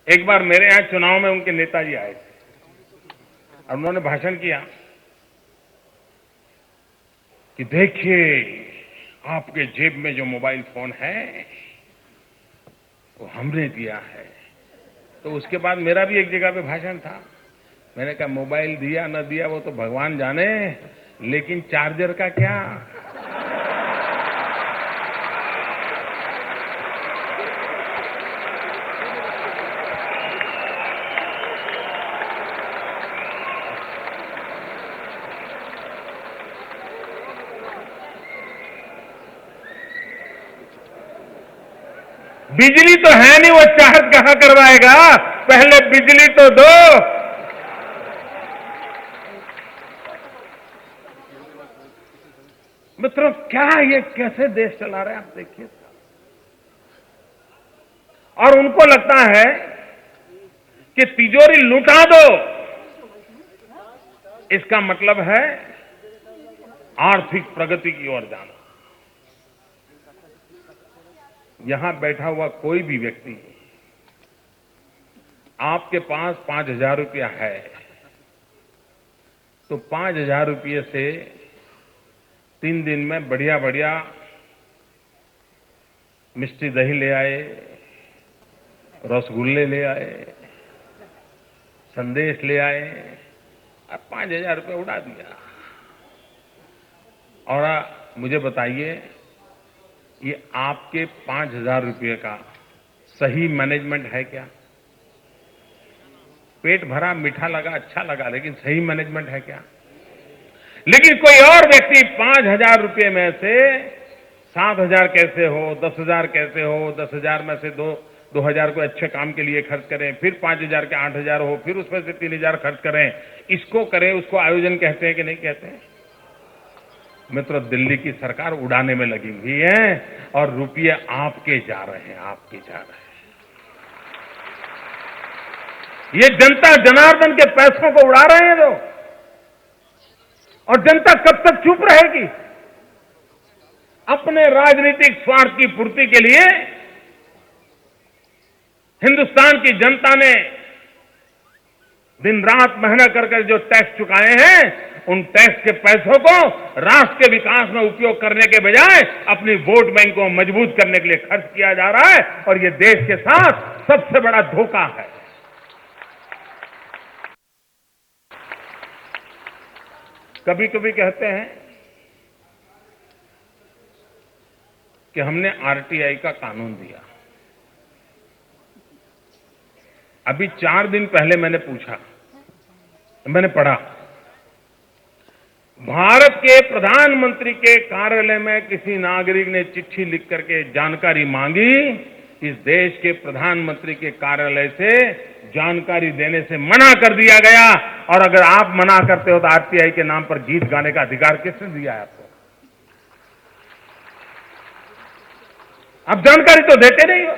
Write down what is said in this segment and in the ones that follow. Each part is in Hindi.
एक बार मेरे यहां चुनाव में उनके नेताजी आए थे और उन्होंने भाषण किया कि देखिए आपके जेब में जो मोबाइल फोन है वो हमने दिया है। तो उसके बाद मेरा भी एक जगह पे भाषण था। मैंने कहा मोबाइल दिया न दिया वो तो भगवान जाने, लेकिन चार्जर का क्या। बिजली तो है नहीं, वो चार्ज कहां करवाएगा, पहले बिजली तो दो। मित्रों क्या ये कैसे देश चला रहे हैं आप देखिए। और उनको लगता है कि तिजोरी लुटा दो, इसका मतलब है आर्थिक प्रगति की ओर जाना। यहां बैठा हुआ कोई भी व्यक्ति, आपके पास 5,000 रुपया है तो 5,000 रुपये से 3 दिन में बढ़िया बढ़िया मिष्टी दही ले आए, रसगुल्ले ले आए, संदेश ले आए और 5,000 रुपये उड़ा दिया। और मुझे बताइए ये आपके 5,000 रुपये का सही मैनेजमेंट है क्या? पेट भरा, मीठा लगा, अच्छा लगा, लेकिन सही मैनेजमेंट है क्या? लेकिन कोई और व्यक्ति 5,000 रुपये में से 7,000 कैसे हो, 10,000 कैसे हो, 10,000 में से 2,000 को अच्छे काम के लिए खर्च करें, फिर 5,000 के 8,000 हो, फिर उसमें से 3,000 खर्च करें, इसको करें, उसको आयोजन कहते हैं कि नहीं कहते हैं? मित्रों दिल्ली की सरकार उड़ाने में लगी हुई है और रुपये आपके जा रहे हैं, आपके जा रहे हैं। ये जनता जनार्दन के पैसों को उड़ा रहे हैं लोग, और जनता कब तक चुप रहेगी? अपने राजनीतिक स्वार्थ की पूर्ति के लिए हिंदुस्तान की जनता ने दिन रात मेहनत कर जो टैक्स चुकाए हैं, उन टैक्स के पैसों को राष्ट्र के विकास में उपयोग करने के बजाय अपनी वोट बैंक को मजबूत करने के लिए खर्च किया जा रहा है, और ये देश के साथ सबसे बड़ा धोखा है। कभी कभी कहते हैं कि हमने आरटीआई का कानून दिया। अभी 4 दिन पहले मैंने पढ़ा, भारत के प्रधानमंत्री के कार्यालय में किसी नागरिक ने चिट्ठी लिख करके जानकारी मांगी। इस देश के प्रधानमंत्री के कार्यालय से जानकारी देने से मना कर दिया गया, और अगर आप मना करते हो तो आरटीआई के नाम पर गीत गाने का अधिकार किसने दिया है आपको? आप जानकारी तो देते नहीं हो,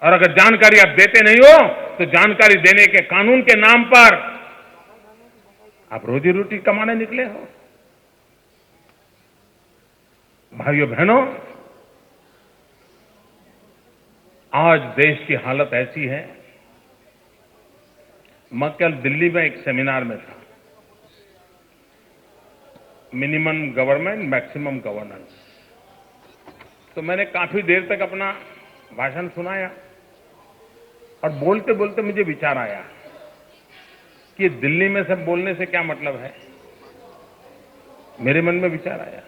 और अगर जानकारी आप देते नहीं हो तो जानकारी देने के कानून के नाम पर आप रोजी रोटी कमाने निकले हो। भाइयों बहनों, आज देश की हालत ऐसी है। मैं कल दिल्ली में एक सेमिनार में था, मिनिमम गवर्नमेंट मैक्सिमम गवर्नेंस। तो मैंने काफी देर तक अपना भाषण सुनाया, और बोलते बोलते मुझे विचार आया कि दिल्ली में सब बोलने से क्या मतलब है। मेरे मन में विचार आया,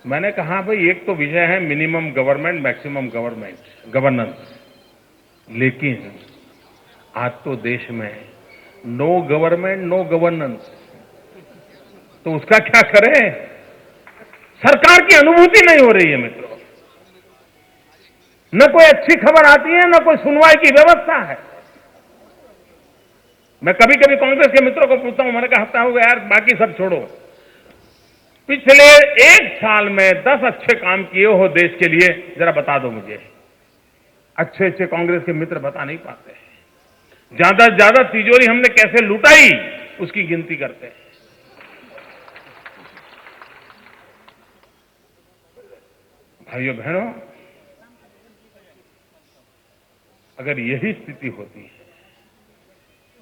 मैंने कहा भाई एक तो विषय है मिनिमम गवर्नमेंट मैक्सिमम गवर्नेंस, लेकिन आज तो देश में नो गवर्नमेंट नो गवर्नेंस, तो उसका क्या करें? सरकार की अनुभूति नहीं हो रही है मित्रों, न कोई अच्छी खबर आती है, न कोई सुनवाई की व्यवस्था है। मैं कभी कभी कांग्रेस के मित्रों को पूछता हूं, मैंने कहा हफ्ता हो गया यार, बाकी सब छोड़ो, पिछले 1 साल में 10 अच्छे काम किए हो देश के लिए, जरा बता दो मुझे। अच्छे अच्छे कांग्रेस के मित्र बता नहीं पाते। ज्यादा से ज्यादा तिजोरी हमने कैसे लुटाई उसकी गिनती करते हैं। भाइयों बहनों, अगर यही स्थिति होती है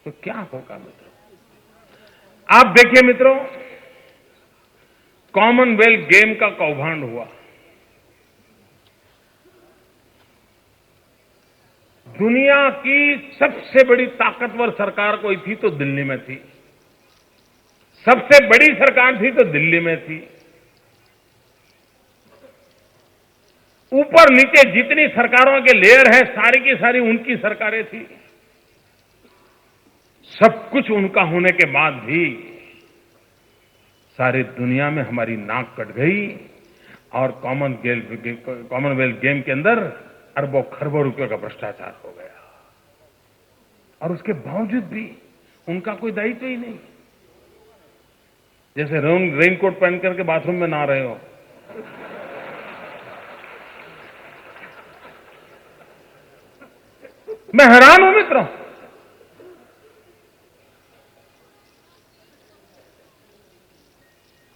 तो क्या होगा मित्रों? आप देखिए मित्रों, कॉमनवेल्थ गेम का कौभांड हुआ। दुनिया की सबसे बड़ी ताकतवर सरकार कोई थी तो दिल्ली में थी। सबसे बड़ी सरकार थी तो दिल्ली में थी। ऊपर नीचे जितनी सरकारों के लेयर है सारी की सारी उनकी सरकारें थी। सब कुछ उनका होने के बाद भी सारी दुनिया में हमारी नाक कट गई और कॉमनवेल्थ गेम के अंदर अरबों खरबों रुपयों का भ्रष्टाचार हो गया। और उसके बावजूद भी उनका कोई दायित्व ही नहीं। जैसे रेनकोट पहन करके बाथरूम में नहा रहे हो। मैं हैरान हूं मित्रों।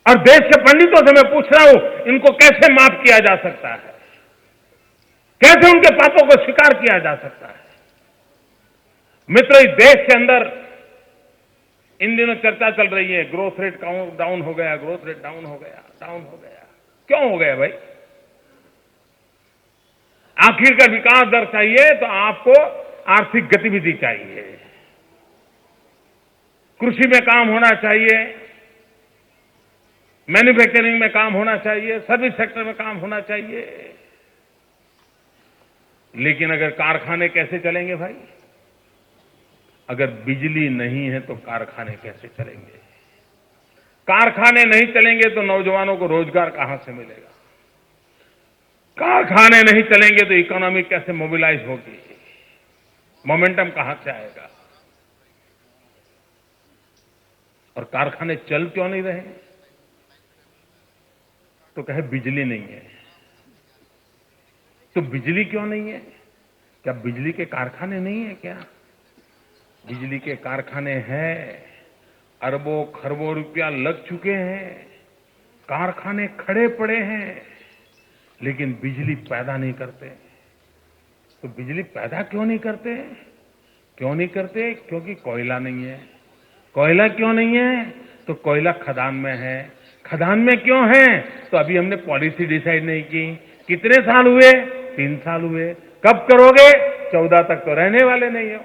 और देश के पंडितों से मैं पूछ रहा हूं, इनको कैसे माफ किया जा सकता है? कैसे उनके पापों को स्वीकार किया जा सकता है? मित्रों, इस देश के अंदर इन दिनों चर्चा चल रही है, ग्रोथ रेट डाउन हो गया, ग्रोथ रेट डाउन हो गया, डाउन हो गया। क्यों हो गया भाई? आखिर का विकास दर चाहिए तो आपको आर्थिक गतिविधि चाहिए, कृषि में काम होना चाहिए, मैन्युफैक्चरिंग में काम होना चाहिए, सर्विस सेक्टर में काम होना चाहिए। लेकिन अगर कारखाने कैसे चलेंगे भाई? अगर बिजली नहीं है तो कारखाने कैसे चलेंगे? कारखाने नहीं चलेंगे तो नौजवानों को रोजगार कहां से मिलेगा? कारखाने नहीं चलेंगे तो इकोनॉमी कैसे मोबिलाइज होगी? मोमेंटम कहां से आएगा? और कारखाने चल क्यों नहीं रहे? तो कहे बिजली नहीं है। तो बिजली क्यों नहीं है? क्या बिजली के कारखाने नहीं है क्या? बिजली के कारखाने हैं, अरबों खरबों रुपया लग चुके हैं, कारखाने खड़े पड़े हैं, लेकिन बिजली पैदा नहीं करते। तो बिजली पैदा क्यों नहीं करते? क्यों नहीं करते? क्योंकि कोयला नहीं है। कोयला क्यों नहीं है? तो कोयला खदान में है। खदान में क्यों है? तो अभी हमने पॉलिसी डिसाइड नहीं की। कितने साल हुए? 3 साल हुए। कब करोगे? 14 तक तो रहने वाले नहीं हो।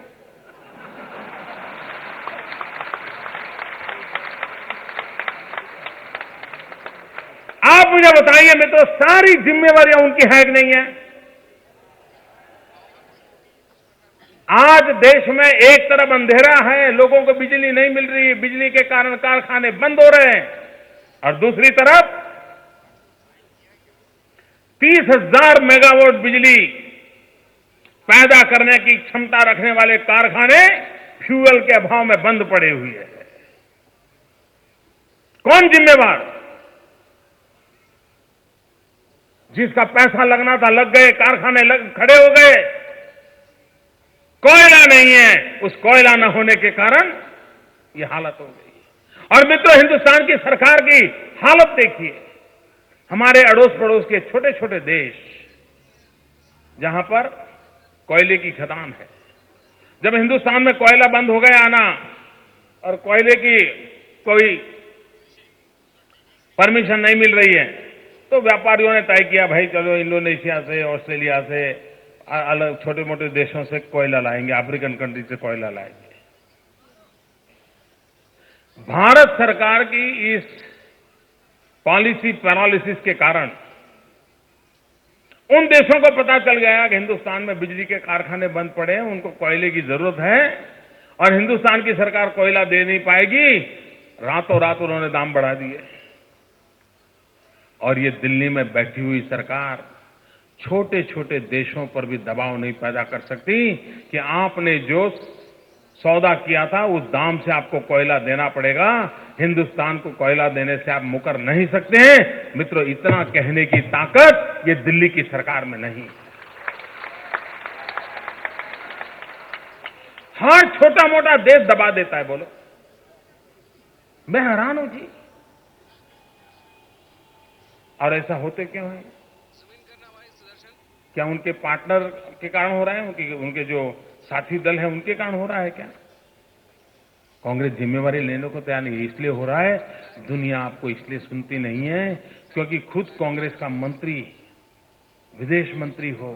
आप मुझे बताइए मित्रों, सारी जिम्मेवारियां उनकी है कि नहीं है? आज देश में एक तरफ अंधेरा है, लोगों को बिजली नहीं मिल रही, बिजली के कारण कारखाने बंद हो रहे हैं, और दूसरी तरफ 30,000 मेगावाट बिजली पैदा करने की क्षमता रखने वाले कारखाने फ्यूल के अभाव में बंद पड़े हुए हैं। कौन जिम्मेवार? जिसका पैसा लगना था लग गए, कारखाने खड़े हो गए। कोयला नहीं है, उस कोयला न होने के कारण यह हालत हो गई। और मित्रों, हिंदुस्तान की सरकार की हालत देखिए। हमारे अड़ोस पड़ोस के छोटे छोटे देश जहां पर कोयले की खदान है, जब हिंदुस्तान में कोयला बंद हो गया आना और कोयले की कोई परमिशन नहीं मिल रही है, तो व्यापारियों ने तय किया, भाई चलो इंडोनेशिया से, ऑस्ट्रेलिया से, अलग छोटे मोटे देशों से कोयला लाएंगे, अफ्रीकन कंट्री से कोयला लाएंगे। भारत सरकार की इस पॉलिसी पैरालिसिस के कारण उन देशों को पता चल गया कि हिंदुस्तान में बिजली के कारखाने बंद पड़े हैं, उनको कोयले की जरूरत है और हिंदुस्तान की सरकार कोयला दे नहीं पाएगी। रातों रात उन्होंने दाम बढ़ा दिए। और ये दिल्ली में बैठी हुई सरकार छोटे छोटे देशों पर भी दबाव नहीं पैदा कर सकती कि आपने जो सौदा किया था उस दाम से आपको कोयला देना पड़ेगा, हिंदुस्तान को कोयला देने से आप मुकर नहीं सकते हैं। मित्रों, इतना कहने की ताकत ये दिल्ली की सरकार में नहीं। हर छोटा मोटा देश दबा देता है। बोलो, मैं हैरान हूं जी। और ऐसा होते क्यों है? क्या उनके पार्टनर के कारण हो रहा है, उनके जो साथी दल है उनके कारण हो रहा है क्या? कांग्रेस जिम्मेवारी लेने को तैयार नहीं है। इसलिए हो रहा है, दुनिया आपको इसलिए सुनती नहीं है क्योंकि खुद कांग्रेस का मंत्री, विदेश मंत्री हो,